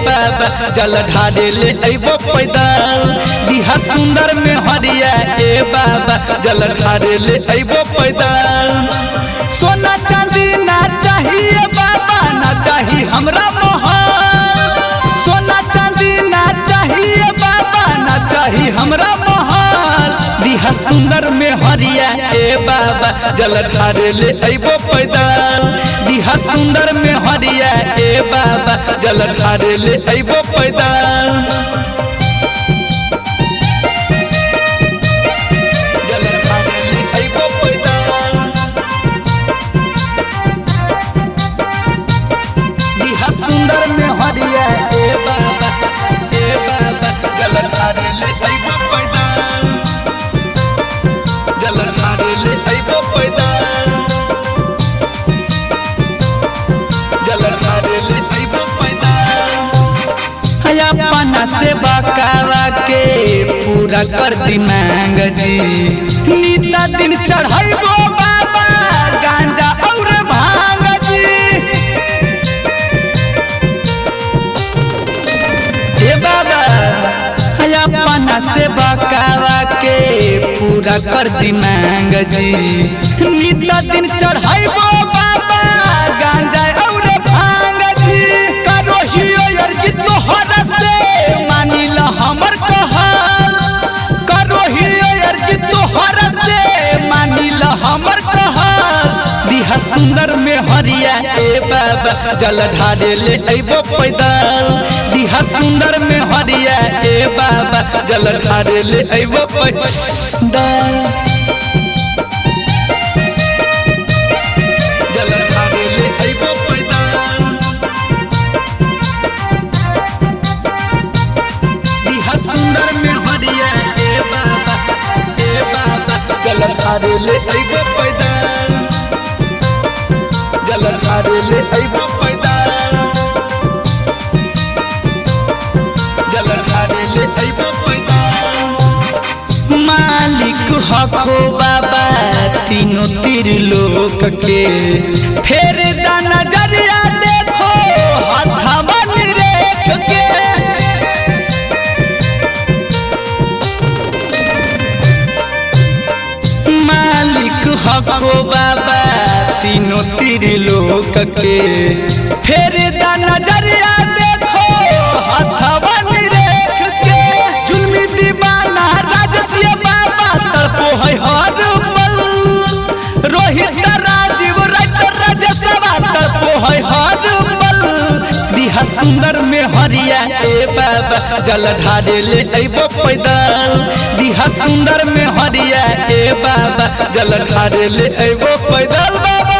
बाबा जल ढारे ले अइबो पैदल दिहा सुंदर में हरिया ए बाबा जल ढारे ले अइबो पैदल। सोना चांदी ना चाहिए बाबा ना चाहिए हमरा मोहर, सोना चांदी ना चाहिए बाबा ना चाहिए हमरा मोहर दिहा सुंदर में हरिया ए बाबा जल ढारे ले अइबो पैदल दिहा सुंदर में हरिया ए बाबा जल ढारे ले अइबो पैदल। सुंदर में हरिया ए बाबा जल ढारे ले अइबो पैदल जल ढारे ले अइबो पैदल जल ढारे ले अइबो पैदल। अपना से बकावा के पूरा कर दी मांग जी नीता दिन चढ़ाइबो बाबा गांजा और भांग जी बाबा अपना से बकावा के पूरा कर दी मांग जी नीता दिन चढ़ाइबो बाबा गांजा और भांग जी करो हियो अर्जी तोहर से मानिल हमर कहल करो हियो अर्जी तोहर से मानिल हमर कहल दिहा सुंदर में हरिया ए बाबा जल ढारे ले अइबो पैदल दिहा सुंदर में हरिया ए बाबा जल ढारे ले अइबो पैदल जल ढारे ले अइबो पैदल दिहा सुंदर में हरिया ए बाबा जल ढारे ले अइबो पैदल जल ढारे ले अइबो पैदल जल ढारे ले अइबो पैदल। मालिक हको बाबा तीनों तीर लोक के फेर दा नजरिया देखो हथवा निरेख के मालिक हको बाबा तीनों तीर लोक के फेर दा नजरिया देखो हथवा निरेख के जुल्मी दीवाना राजसिया बाबा तड़पो है हर पल रोहित राजीव राजसवा तड़पो है हर पल दिहा सुंदर में हरिया ए बाबा जल ढारे ले अइबो पैदल दिहा सुंदर में हरिया ए बाबा जल ढारे ले अइबो पैदल बाबा।